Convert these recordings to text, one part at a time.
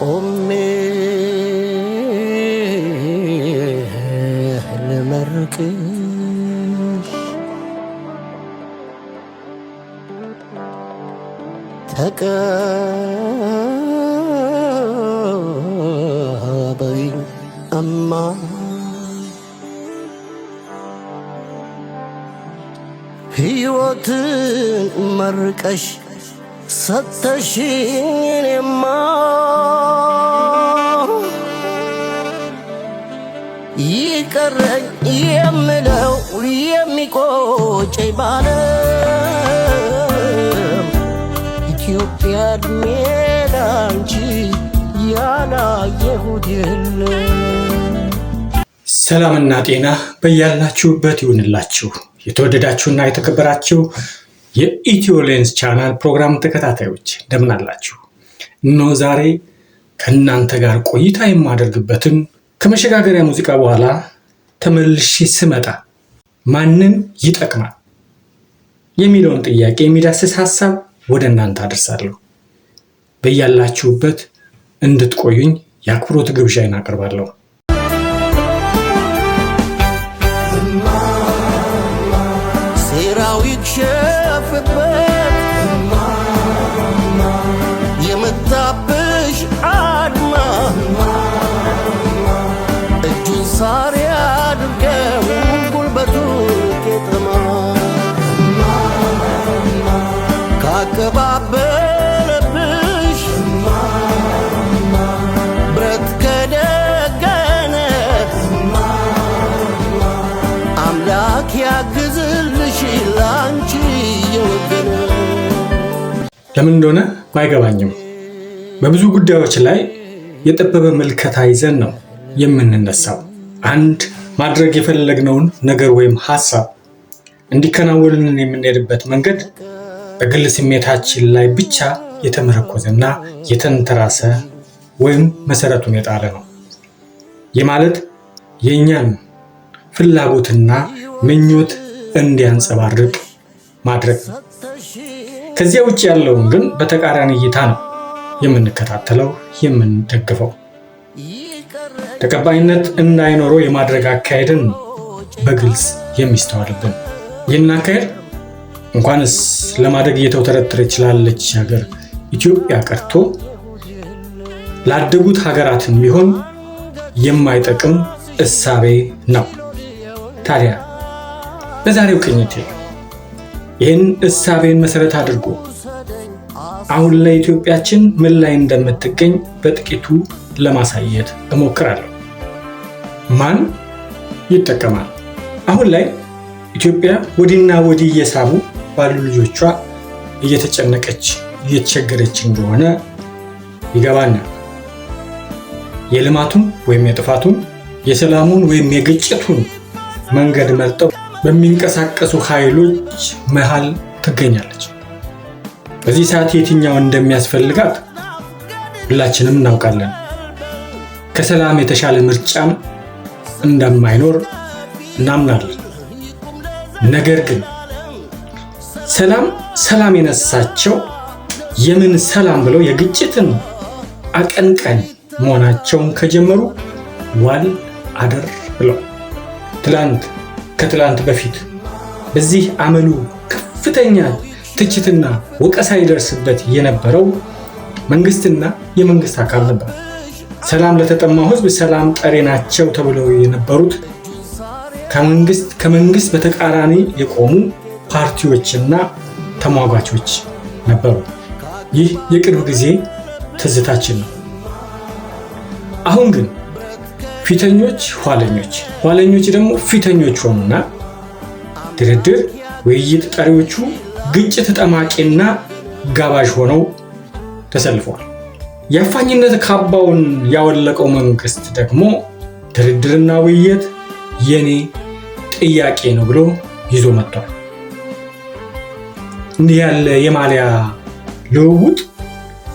ቆሜ ልመርቅሽ ተቀበይኝ እማ ሕይወትን መርቀሽ ሰተሽኝ እኔማ ይቀረኝ የምለው የሚቆጨኝ ባለም ኢትዮጵያ እድሜ ላንቺ ያላየሁት የለም። ሰላምና ጤና በያላችሁበት ይሁንላችሁ። የተወደዳችሁና የተከበራችሁ የኢትዮ ሌንስ ቻናል ፕሮግራም ተከታታዮች እንደምን አላችሁ? እነሆ ዛሬ ከእናንተ ጋር ቆይታ የማደርግበትን ከመሸጋገሪያ ሙዚቃ በኋላ ተመልሼ ስመጣ ማንን ይጠቅማል የሚለውን ጥያቄ የሚዳስስ ሐሳብ ወደ እናንተ አደርሳለሁ። በያላችሁበት እንድትቆዩኝ የአክብሮት ግብዣዬን አቀርባለሁ። ሴራው ይክሸፍበት የመጣብሽ አድማ እጁን ሳር ያድርገው ጉልበቱ ቄጠማ ካቀባበለብሽ ብረት ከደገነ አምላክ ያግዝልሽ ላንቺ የወገነ። ለምን እንደሆነ ባይገባኝም በብዙ ጉዳዮች ላይ የጠበበ ምልከታ ይዘን ነው የምንነሳው። አንድ ማድረግ የፈለግነውን ነገር ወይም ሐሳብ እንዲከናወንልን የምንሄድበት መንገድ በግል ስሜታችን ላይ ብቻ የተመረኮዘና የተንተራሰ ወይም መሰረቱን የጣለ ነው። ይህ ማለት የእኛን ፍላጎትና ምኞት እንዲያንጸባርቅ ማድረግ ነው። ከዚያ ውጭ ያለውን ግን በተቃራኒ እይታ ነው የምንከታተለው፣ የምንደግፈው። ተቀባይነት እንዳይኖረው የማድረግ አካሄድን በግልጽ የሚስተዋልብን። ይህን አካሄድ እንኳንስ ለማደግ እየተውተረተረች ላለች ሀገር ኢትዮጵያ ቀርቶ ላደጉት ሀገራትም ቢሆን የማይጠቅም እሳቤ ነው። ታዲያ በዛሬው ቅኝቴ ይህን እሳቤን መሰረት አድርጎ አሁን ላይ ኢትዮጵያችን ምን ላይ እንደምትገኝ በጥቂቱ ለማሳየት እሞክራለሁ። ማን ይጠቀማል? አሁን ላይ ኢትዮጵያ ወዲና ወዲህ እየሳቡ ባሉ ልጆቿ እየተጨነቀች እየተቸገረች እንደሆነ ይገባናል። የልማቱን ወይም የጥፋቱን፣ የሰላሙን ወይም የግጭቱን መንገድ መርጠው በሚንቀሳቀሱ ኃይሎች መሃል ትገኛለች። በዚህ ሰዓት የትኛው እንደሚያስፈልጋት ሁላችንም እናውቃለን። ከሰላም የተሻለ ምርጫም እንደማይኖር እናምናለን። ነገር ግን ሰላም የነሳቸው የምን ሰላም ብለው የግጭትን አቀንቃኝ መሆናቸውን ከጀመሩ ዋል አደር ብለው ከትላንት በፊት በዚህ አመሉ ከፍተኛ ትችትና ወቀሳ ይደርስበት የነበረው መንግስትና የመንግስት አካል ነበር። ሰላም ለተጠማው ህዝብ ሰላም ጠሪ ናቸው ተብለው የነበሩት ከመንግስት በተቃራኒ የቆሙ ፓርቲዎችና ተሟጋቾች ነበሩ። ይህ የቅርብ ጊዜ ትዝታችን ነው። አሁን ግን ፊተኞች ኋለኞች ደግሞ ፊተኞች ሆኑና ድርድር፣ ውይይት ጠሪዎቹ ግጭት ጠማቂና ጋባዥ ሆነው ተሰልፈዋል። የአፋኝነት ካባውን ያወለቀው መንግስት ደግሞ ድርድርና ውይይት የኔ ጥያቄ ነው ብሎ ይዞ መጥቷል። እንዲህ ያለ የማሊያ ልውውጥ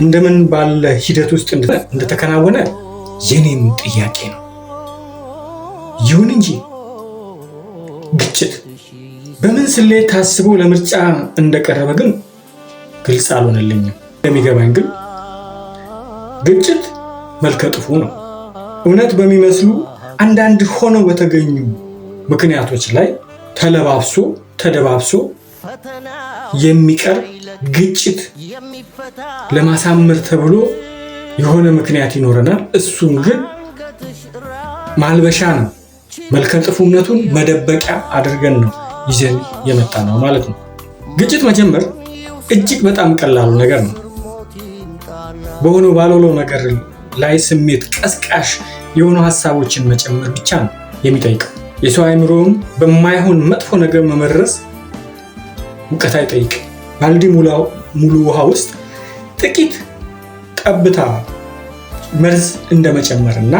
እንደምን ባለ ሂደት ውስጥ እንደተከናወነ የኔም ጥያቄ ነው። ይሁን እንጂ ግጭት በምን ስሌት ታስቦ ለምርጫ እንደቀረበ ግን ግልጽ አልሆነልኝም። እንደሚገባኝ ግን ግጭት መልከ ጥፉ ነው። እውነት በሚመስሉ አንዳንድ ሆነው በተገኙ ምክንያቶች ላይ ተለባብሶ ተደባብሶ የሚቀር ግጭት ለማሳመር ተብሎ የሆነ ምክንያት ይኖረናል። እሱም ግን ማልበሻ ነው። መልከ ጥፉነቱን መደበቂያ አድርገን ነው ይዘን የመጣ ነው ማለት ነው። ግጭት መጀመር እጅግ በጣም ቀላሉ ነገር ነው። በሆነው ባልሆነው ነገር ላይ ስሜት ቀስቃሽ የሆኑ ሐሳቦችን መጨመር ብቻ ነው የሚጠይቀው። የሰው አእምሮም በማይሆን መጥፎ ነገር መመረዝ ሙቀት አይጠይቅም። ባልዲ ሙሉ ውሃ ውስጥ ጥቂት ጠብታ መርዝ እንደመጨመርና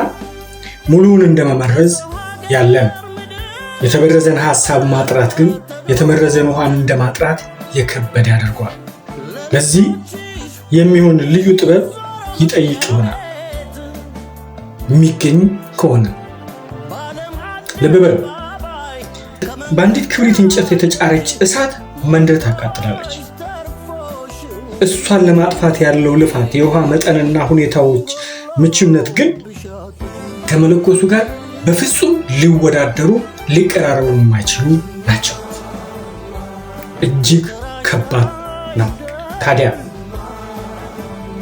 ሙሉውን እንደመመረዝ ያለ ነው። የተበረዘን ሐሳብ ማጥራት ግን የተመረዘን ውሃን እንደማጥራት የከበደ ያደርገዋል። ለዚህ የሚሆን ልዩ ጥበብ ይጠይቅ ይሆናል የሚገኝ ከሆነ። ልብ በሉ፣ በአንዲት ክብሪት እንጨት የተጫረች እሳት መንደር ታቃጥላለች። እሷን ለማጥፋት ያለው ልፋት፣ የውሃ መጠንና ሁኔታዎች ምቹነት ግን ከመለኮሱ ጋር በፍጹም ሊወዳደሩ ሊቀራረቡ የማይችሉ ናቸው። እጅግ ከባድ ነው። ታዲያ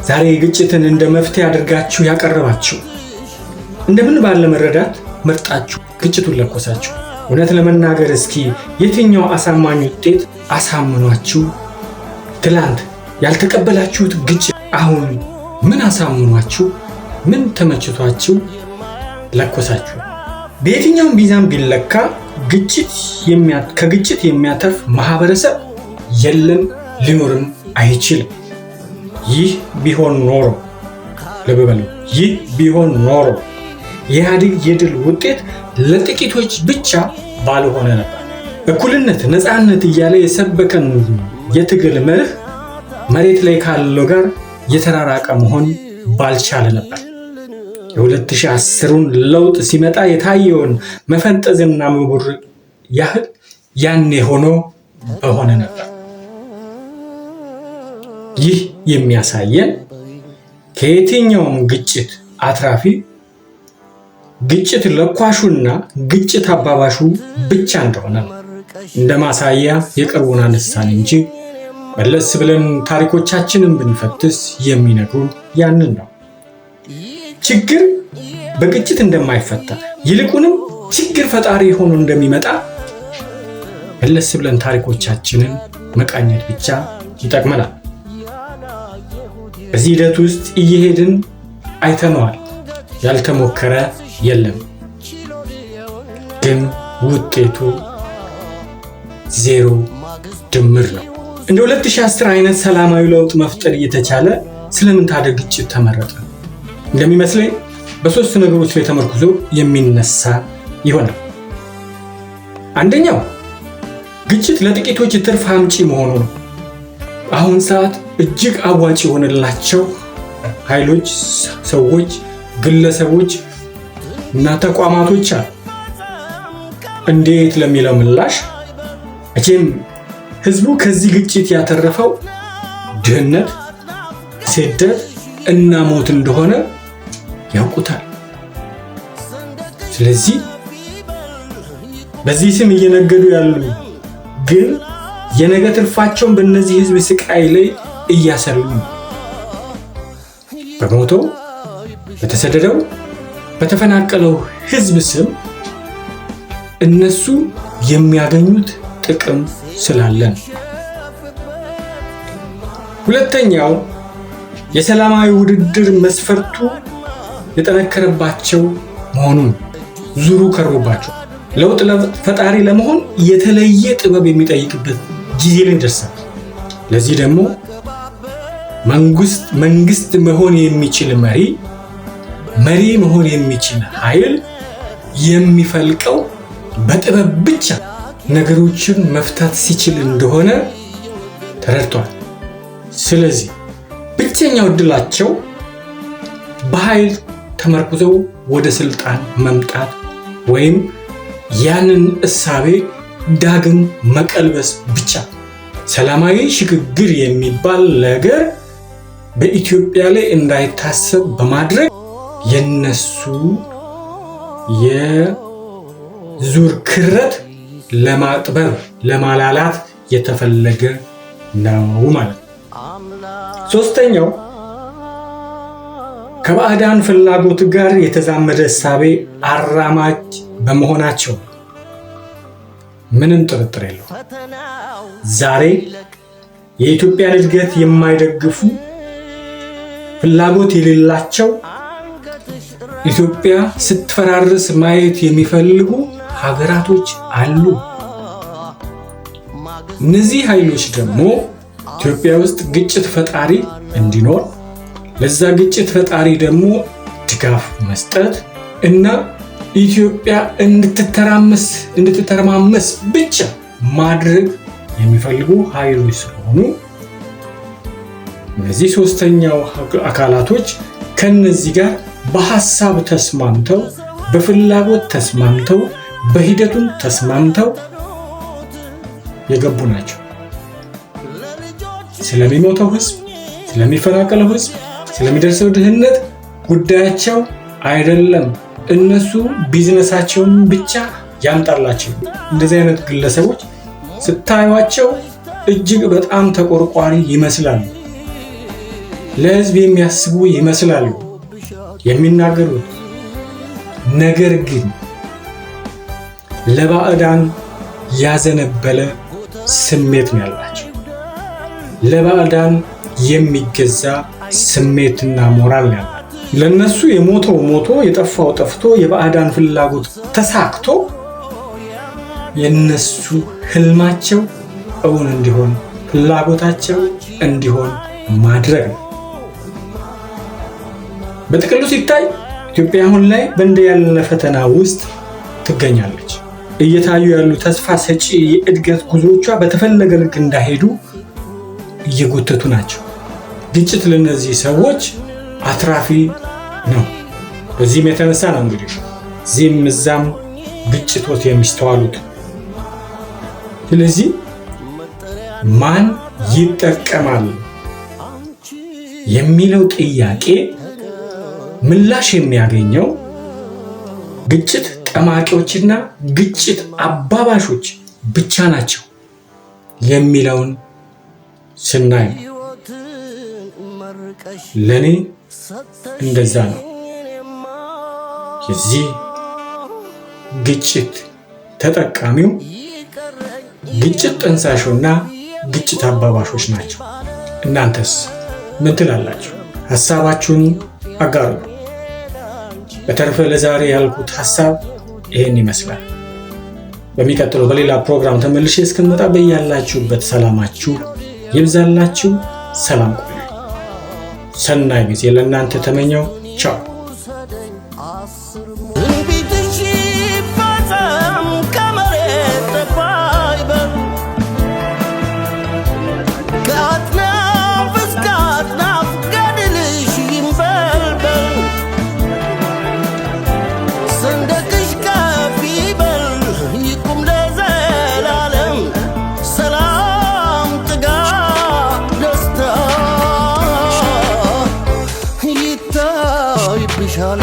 ዛሬ ግጭትን እንደ መፍትሄ አድርጋችሁ ያቀረባችሁ እንደምን ባለ መረዳት መርጣችሁ ግጭቱን ለኮሳችሁ? እውነት ለመናገር እስኪ የትኛው አሳማኝ ውጤት አሳምኗችሁ? ትላንት ያልተቀበላችሁት ግጭት አሁን ምን አሳምኗችሁ? ምን ተመችቷችሁ ለኮሳችሁ? በየትኛውም ሚዛን ቢለካ ከግጭት የሚያተርፍ ማህበረሰብ የለም፣ ሊኖርም አይችልም። ይህ ቢሆን ኖሮ ልብ በሉ፣ ይህ ቢሆን ኖሮ የኢህአዴግ የድል ውጤት ለጥቂቶች ብቻ ባልሆነ ነበር። እኩልነት፣ ነፃነት እያለ የሰበከን የትግል መርህ መሬት ላይ ካለው ጋር የተራራቀ መሆን ባልቻለ ነበር። የ2010ን ለውጥ ሲመጣ የታየውን መፈንጠዝና መቡር ያህል ያኔ ሆኖ በሆነ ነበር። ይህ የሚያሳየን ከየትኛውም ግጭት አትራፊ ግጭት ለኳሹና ግጭት አባባሹ ብቻ እንደሆነ ነው። እንደ ማሳያ የቅርቡን አነሳን እንጂ መለስ ብለን ታሪኮቻችንን ብንፈትስ የሚነግሩን ያንን ነው። ችግር በግጭት እንደማይፈታ ይልቁንም ችግር ፈጣሪ ሆኖ እንደሚመጣ መለስ ብለን ታሪኮቻችንን መቃኘት ብቻ ይጠቅመናል። በዚህ ሂደት ውስጥ እየሄድን አይተነዋል። ያልተሞከረ የለም፣ ግን ውጤቱ ዜሮ ድምር ነው። እንደ 2010 አይነት ሰላማዊ ለውጥ መፍጠር እየተቻለ ስለምን ታዲያ ግጭት ተመረጠ? እንደሚመስለኝ በሶስት ነገሮች ላይ ተመርኩዞ የሚነሳ ይሆናል። አንደኛው ግጭት ለጥቂቶች ትርፍ አምጪ መሆኑ ነው። አሁን ሰዓት እጅግ አዋጭ የሆነላቸው ኃይሎች፣ ሰዎች፣ ግለሰቦች እና ተቋማቶች አሉ። እንዴት ለሚለው ምላሽ መቼም ህዝቡ ከዚህ ግጭት ያተረፈው ድህነት፣ ስደት እና ሞት እንደሆነ ያውቁታል። ስለዚህ በዚህ ስም እየነገዱ ያሉ ግን የነገ ትርፋቸውን በእነዚህ ህዝብ ስቃይ ላይ እያሰሉ ነው። በሞተው፣ በተሰደደው፣ በተፈናቀለው ህዝብ ስም እነሱ የሚያገኙት ጥቅም ስላለን። ሁለተኛው የሰላማዊ ውድድር መስፈርቱ የጠነከረባቸው መሆኑን ዙሩ ከሮባቸው ለውጥ ፈጣሪ ለመሆን የተለየ ጥበብ የሚጠይቅበት ጊዜ ላይ ደርሰናል። ለዚህ ደግሞ መንግስት መሆን የሚችል መሪ መሆን የሚችል ኃይል የሚፈልቀው በጥበብ ብቻ ነገሮችን መፍታት ሲችል እንደሆነ ተረድቷል። ስለዚህ ብቸኛው ዕድላቸው በኃይል ተመርኩዘው ወደ ስልጣን መምጣት ወይም ያንን እሳቤ ዳግም መቀልበስ ብቻ። ሰላማዊ ሽግግር የሚባል ነገር በኢትዮጵያ ላይ እንዳይታሰብ በማድረግ የነሱ የዙር ክረት ለማጥበብ ለማላላት የተፈለገ ነው ማለት ነው። ሶስተኛው ከባዕዳን ፍላጎት ጋር የተዛመደ እሳቤ አራማጅ በመሆናቸው ምንም ጥርጥር የለው ዛሬ የኢትዮጵያን እድገት የማይደግፉ ፍላጎት የሌላቸው ኢትዮጵያ ስትፈራርስ ማየት የሚፈልጉ ሀገራቶች አሉ። እነዚህ ኃይሎች ደግሞ ኢትዮጵያ ውስጥ ግጭት ፈጣሪ እንዲኖር ለዛ ግጭት ፈጣሪ ደግሞ ድጋፍ መስጠት እና ኢትዮጵያ እንድትተረማመስ ብቻ ማድረግ የሚፈልጉ ኃይሎች ስለሆኑ እነዚህ ሶስተኛው አካላቶች ከነዚህ ጋር በሐሳብ ተስማምተው በፍላጎት ተስማምተው በሂደቱን ተስማምተው የገቡ ናቸው። ስለሚሞተው ህዝብ፣ ስለሚፈናቀለው ህዝብ፣ ስለሚደርሰው ድህነት ጉዳያቸው አይደለም። እነሱ ቢዝነሳቸውን ብቻ ያምጣላቸው። እንደዚህ አይነት ግለሰቦች ስታዩቸው እጅግ በጣም ተቆርቋሪ ይመስላሉ። ለህዝብ የሚያስቡ ይመስላሉ የሚናገሩት። ነገር ግን ለባዕዳን ያዘነበለ ስሜት ነው ያላቸው። ለባዕዳን የሚገዛ ስሜትና ሞራል ነው ያላቸው። ለነሱ የሞተው ሞቶ የጠፋው ጠፍቶ የባዕዳን ፍላጎት ተሳክቶ የነሱ ህልማቸው እውን እንዲሆን ፍላጎታቸው እንዲሆን ማድረግ ነው። በጥቅሉ ሲታይ ኢትዮጵያ አሁን ላይ በእንዲህ ያለ ፈተና ውስጥ ትገኛለች። እየታዩ ያሉ ተስፋ ሰጪ የእድገት ጉዞቿ በተፈለገ ልክ እንዳይሄዱ እየጎተቱ ናቸው። ግጭት ለነዚህ ሰዎች አትራፊ ነው። በዚህም የተነሳ ነው እንግዲህ እዚህም እዛም ግጭቶች የሚስተዋሉት። ስለዚህ ማን ይጠቀማል የሚለው ጥያቄ ምላሽ የሚያገኘው ግጭት ጠማቂዎችና ግጭት አባባሾች ብቻ ናቸው የሚለውን ስናይ ለኔ እንደዛ ነው። የዚህ ግጭት ተጠቃሚው ግጭት ጠንሳሾና ግጭት አባባሾች ናቸው። እናንተስ ምን ትላላችሁ? ሐሳባችሁን አጋሩ። በተረፈ ለዛሬ ያልኩት ሐሳብ ይሄን ይመስላል። በሚቀጥለው በሌላ ፕሮግራም ተመልሼ እስክመጣ በያላችሁበት ሰላማችሁ ይብዛላችሁ። ሰላም ቆዩ። ሰናይ ጊዜ ለእናንተ ተመኘው። ቻው። ይታይብሻል